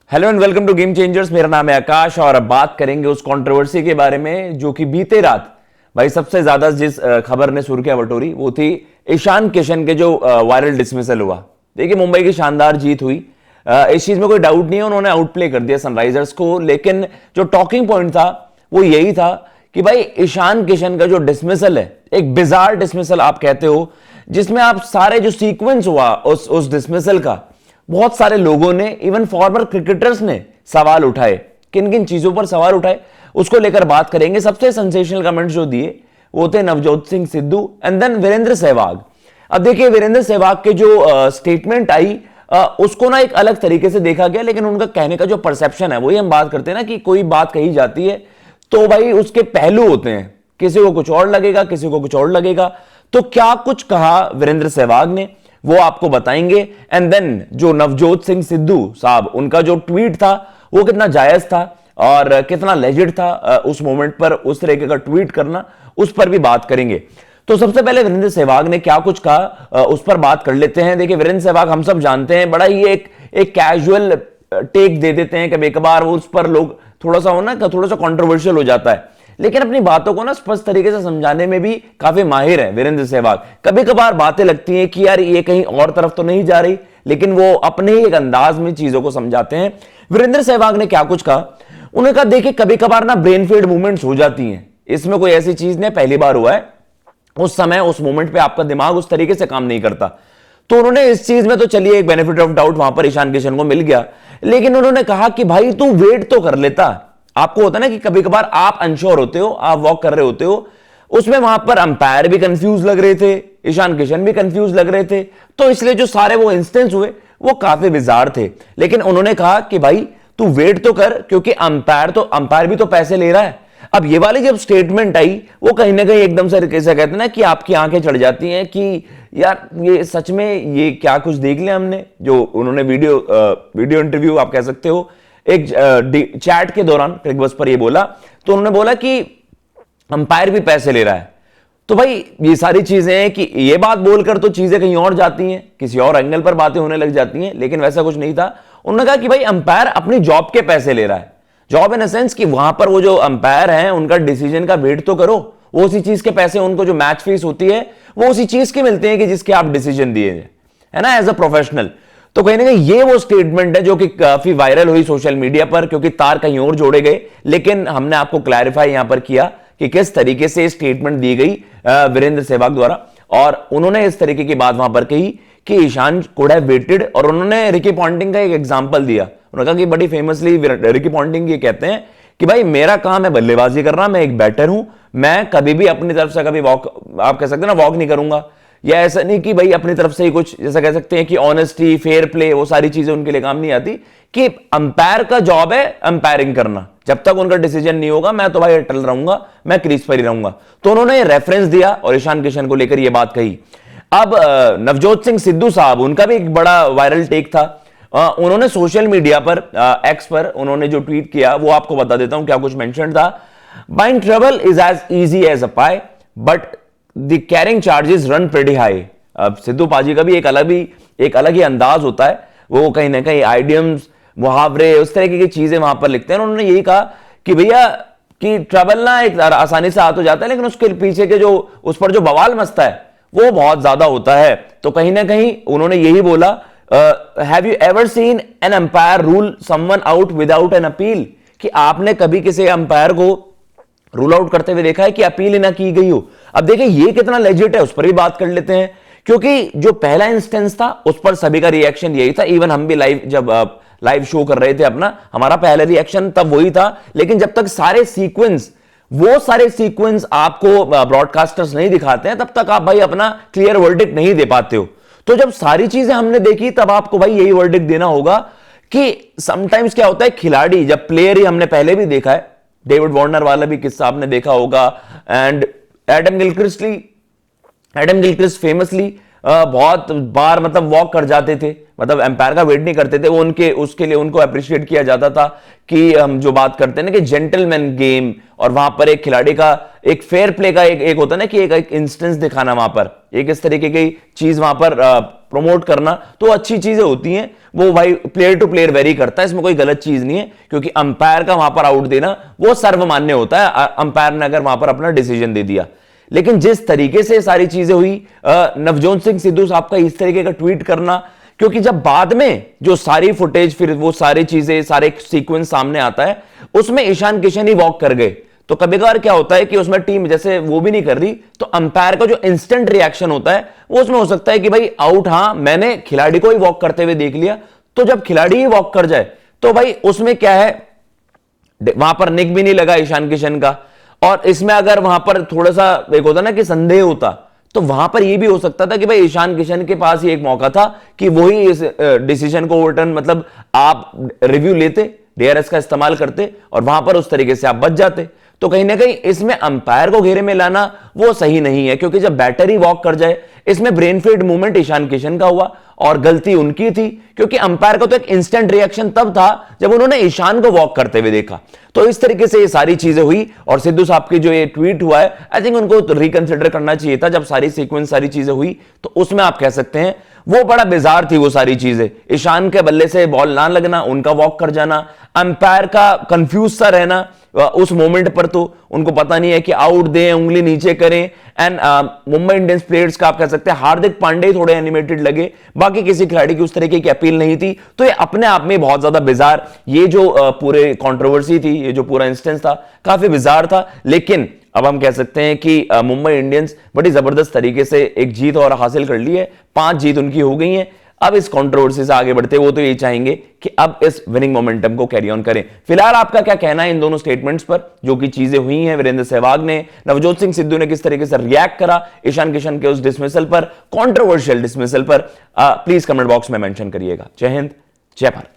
Hello and welcome to game changers. मेरा नाम है आकाश और अब बात करेंगे उस कंट्रोवर्सी के बारे में जो कि बीते रात भाई सबसे ज्यादा जिस खबर ने सुर्खियां बटोरी वो थी ईशान किशन के जो वायरल डिसमिसल हुआ। देखिए मुंबई की शानदार जीत हुई, इस चीज में कोई डाउट नहीं है, उन्होंने आउटप्ले कर दिया सनराइजर्स को। लेकिन जो टॉकिंग पॉइंट था वो यही था कि भाई ईशान किशन का जो डिसमिसल है, एक बिजार डिसमिसल आप कहते हो, जिसमें आप सारे जो सीक्वेंस हुआ उस डिसमिसल का, बहुत सारे लोगों ने, इवन फॉर्मर क्रिकेटर्स ने सवाल उठाए। किन किन चीजों पर सवाल उठाए उसको लेकर बात करेंगे। सबसे सेंसेशनल कमेंट्स जो दिए वो थे नवजोत सिंह सिद्धू एंड देन वीरेंद्र सहवाग। अब देखिए वीरेंद्र सहवाग के जो स्टेटमेंट आई उसको ना एक अलग तरीके से देखा गया, लेकिन उनका कहने का जो परसेप्शन है वही हम बात करते हैं ना कि कोई बात कही जाती है तो भाई उसके पहलू होते हैं, किसी को कुछ और लगेगा, किसी को कुछ और लगेगा। तो क्या कुछ कहा वीरेंद्र सहवाग ने वो आपको बताएंगे। एंड देन जो नवजोत सिंह सिद्धू साहब, उनका जो ट्वीट था वो कितना जायज था और कितना लेजिट था उस मोमेंट पर उस तरीके का ट्वीट करना, उस पर भी बात करेंगे। तो सबसे पहले वीरेंद्र सहवाग ने क्या कुछ कहा उस पर बात कर लेते हैं। देखिए वीरेंद्र सहवाग हम सब जानते हैं, बड़ा ही एक कैजुअल टेक दे देते हैं, कभी कभार उस पर लोग थोड़ा सा हो ना, थोड़ा सा कंट्रोवर्शियल हो जाता है, लेकिन अपनी बातों को ना स्पष्ट तरीके से समझाने में भी काफी माहिर है वीरेंद्र सहवाग। कभी कभार बातें लगती हैं कि यार ये कहीं और तरफ तो नहीं जा रही, लेकिन वो अपने ही एक अंदाज में चीजों को समझाते हैं। वीरेंद्र सहवाग ने क्या कुछ कहा, उन्होंने कहा देखिए कभी कभार ना ब्रेन फीड मूवमेंट्स हो जाती हैं, इसमें कोई ऐसी चीज नहीं, पहली बार हुआ है। उस समय उस मोमेंट पे आपका दिमाग उस तरीके से काम नहीं करता। तो उन्होंने इस चीज में तो चलिए एक बेनिफिट ऑफ डाउट वहां पर ईशान किशन को मिल गया, लेकिन उन्होंने कहा कि भाई तू वेट तो कर लेता। आपको होता ना कि कभी कभार आप अनश्योर होते हो, आप वॉक कर रहे होते हो, उसमें वहां पर अंपायर भी कंफ्यूज लग रहे थे, ईशान किशन भी कंफ्यूज लग रहे थे, तो इसलिए जो सारे वो इंस्टेंस हुए वो काफी बिजार थे। लेकिन उन्होंने कहा कि भाई तू वेट तो कर, क्योंकि अंपायर भी तो पैसे ले रहा है। अब ये वाली जब स्टेटमेंट आई वो कहीं ना कहीं एकदम से कैसे कहते हैं ना कि आपकी आंखें चढ़ जाती हैं कि यार ये सच में ये क्या कुछ देख लिया हमने। जो उन्होंने वीडियो इंटरव्यू आप कह सकते हो, एक चैट के दौरान क्रिकबस पर ये बोला, तो उन्होंने बोला कि अंपायर भी पैसे ले रहा है। तो भाई ये सारी चीजें हैं कि ये बात बोलकर तो चीजें कहीं और जाती हैं, किसी और एंगल पर बातें होने लग जाती हैं, लेकिन वैसा कुछ नहीं था। उन्होंने कहा कि भाई अंपायर अपनी जॉब के पैसे ले रहा है, जॉब इन सेंस कि वहां पर वो जो अंपायर हैं उनका डिसीजन का वेट तो करो, वो उसी चीज के पैसे, उनको जो मैच फीस होती है वो उसी चीज के मिलते हैं कि जिसके आप डिसीजन दिए है ना, एज अ प्रोफेशनल। तो कहीं ना कहीं ये वो स्टेटमेंट है जो कि काफी वायरल हुई सोशल मीडिया पर, क्योंकि तार कहीं और जोड़े गए, लेकिन हमने आपको क्लैरिफाई यहां पर किया कि किस तरीके से स्टेटमेंट दी गई वीरेंद्र सहवाग द्वारा। और उन्होंने इस तरीके की बात वहां पर कही कि ईशान कुड हैव वेटेड, और उन्होंने रिकी पॉन्टिंग का एक एग्जांपल दिया। उन्होंने कहा कि बड़ी फेमसली रिकी पॉन्टिंग ये कहते हैं कि भाई मेरा काम है बल्लेबाजी करना, मैं एक बैटर हूं, मैं कभी भी अपनी तरफ से कभी वॉक, आप कह सकते हैं ना, वॉक नहीं करूंगा, या ऐसा नहीं कि भाई अपनी तरफ से ही कुछ, जैसा कह सकते हैं कि ऑनेस्टी, फेयर प्ले, वो सारी चीजें उनके लिए काम नहीं आती, कि अंपायर का जॉब है अंपायरिंग करना, जब तक उनका डिसीजन नहीं होगा मैं तो भाई अटल रहूंगा, मैं क्रीज पर ही रहूंगा। तो उन्होंने रेफरेंस दिया और ईशान किशन को लेकर यह बात कही। अब नवजोत सिंह सिद्धू साहब, उनका भी एक बड़ा वायरल टेक था। उन्होंने सोशल मीडिया पर एक्स पर उन्होंने जो ट्वीट किया वो आपको बता देता हूं क्या कुछ मेंशन था। Buying trouble is as easy as a pie but the carrying charges run pretty high. अब सिद्धू पाजी का भी एक अलग ही अंदाज होता है, वो कहीं ना कहीं आइडियम्स, मुहावरे, उस तरह की चीजें वहां पर लिखते हैं। उन्होंने यही कहा कि भैया कि ट्रबल ना एक आसानी से आ तो जाता है, लेकिन उसके पीछे के जो उस पर जो बवाल मचता है वो बहुत ज्यादा होता है। तो कहीं ना कहीं उन्होंने यही बोला, have you ever seen an umpire rule someone out without an appeal, कि आपने कभी किसी अंपायर को रूल आउट करते हुए देखा है कि अपील ही ना की गई हो। अब देखिए ये कितना लेजिट है, उस पर भी बात कर लेते हैं, क्योंकि जो पहला इंस्टेंस था उस पर सभी का रिएक्शन यही था। इवन हम भी लाइव शो कर रहे थे अपना, हमारा पहला रिएक्शन तब वही था। लेकिन जब तक वो सारे सीक्वेंस आपको ब्रॉडकास्टर्स नहीं दिखाते हैं, तब तक आप भाई अपना क्लियर वर्डिक्ट नहीं दे पाते हो। तो जब सारी चीजें हमने देखी तब आपको भाई यही वर्डिक्ट देना होगा कि समटाइम्स क्या होता है, खिलाड़ी जब प्लेयर ही, हमने पहले भी देखा है, डेविड वार्नर वाला भी किस्सा आपने देखा होगा, एंड एडम गिलक्रिस्ट फेमसली बहुत बार मतलब वॉक कर जाते थे, मतलब एम्पायर का वेट नहीं करते थे, वो उसके लिए उनको अप्रिशिएट किया जाता था कि हम जो बात करते हैं ना कि जेंटलमैन गेम, और वहां पर एक खिलाड़ी का एक फेयर प्ले का एक होता है ना कि एक इंस्टेंस दिखाना, वहां पर एक इस तरीके की चीज वहां पर प्रमोट करना, तो अच्छी चीजें होती हैं। वो भाई प्लेयर टू प्लेयर वेरी करता है, इसमें कोई गलत चीज नहीं है, क्योंकि अंपायर का वहां पर आउट देना वो सर्वमान्य होता है, अंपायर ने अगर वहां पर अपना डिसीजन दे दिया। लेकिन जिस तरीके से सारी चीजें हुई, नवजोत सिंह सिद्धू साहब का इस तरीके का ट्वीट करना, क्योंकि जब बाद में जो सारी फुटेज, फिर वो सारी चीजें, सारे सीक्वेंस सामने आता है, उसमें ईशान किशन ही वॉक कर गए। तो कभी कभार क्या होता है कि उसमें टीम जैसे वो भी नहीं कर रही, तो अंपायर का जो इंस्टेंट रिएक्शन होता है वो उसमें हो सकता है कि भाई आउट, हां मैंने खिलाड़ी को ही वॉक करते हुए देख लिया। तो जब खिलाड़ी ही वॉक कर जाए तो भाई उसमें क्या है, वहां पर निक भी नहीं लगा ईशान किशन का। और इसमें अगर वहां पर थोड़ा सा एक होता ना कि संदेह होता, तो वहां पर यह भी हो सकता था कि भाई ईशान किशन के पास ही एक मौका था कि वही इस डिसीजन को ओवरटर्न, मतलब आप रिव्यू लेते, डीआरएस का इस्तेमाल करते और वहां पर उस तरीके से आप बच जाते। तो कहीं ना कहीं इसमें अंपायर को घेरे में लाना वो सही नहीं है, क्योंकि जब बैटर ही वॉक कर जाए, इसमें brain feed movement Ishan Kishan का हुआ और गलती उनकी थी, क्योंकि अंपायर का तो एक इंस्टेंट रिएक्शन तब था जब उन्होंने ईशान को वॉक करते हुए देखा। तो इस तरीके से ये सारी चीजें हुई और सिद्धू साहब की जो ये ट्वीट हुआ है, आई थिंक उनको तो रिकंसिडर करना चाहिए था। जब सारी सीक्वेंस, सारी चीजें हुई, तो उसमें आप कह सकते हैं वो बड़ा बिजार थी वो सारी चीजें। ईशान के बल्ले से बॉल ना लगना, उनका वॉक कर जाना, अंपायर का कंफ्यूज सा रहना उस मोमेंट पर, तो उनको पता नहीं है कि आउट दें, उंगली नीचे करें। एंड मुंबई इंडियंस प्लेयर्स का आप कह सकते हैं हार्दिक पांडे थोड़े एनिमेटेड लगे, बाकी किसी खिलाड़ी की उस तरीके की अपील नहीं थी। तो ये अपने आप में बहुत ज्यादा बिजार, ये जो पूरे कंट्रोवर्सी थी, ये जो पूरा इंस्टेंस था, काफी बिजार था। लेकिन अब हम कह सकते हैं कि मुंबई इंडियंस बड़ी जबरदस्त तरीके से एक जीत और हासिल कर ली है, 5 जीत उनकी हो गई हैं। अब इस कंट्रोवर्सी से आगे बढ़ते वो तो यही चाहेंगे कि अब इस विनिंग मोमेंटम को कैरी ऑन करें। फिलहाल आपका क्या कहना है इन दोनों स्टेटमेंट्स पर, जो कि चीजें हुई हैं? वीरेंद्र सहवाग ने, नवजोत सिंह सिद्धू ने किस तरीके से रिएक्ट करा ईशान किशन के उस डिसमिसल पर, कंट्रोवर्शियल डिसमिसल पर? प्लीज कमेंट बॉक्स में मेंशन करिएगा। जय हिंद, जय भारत।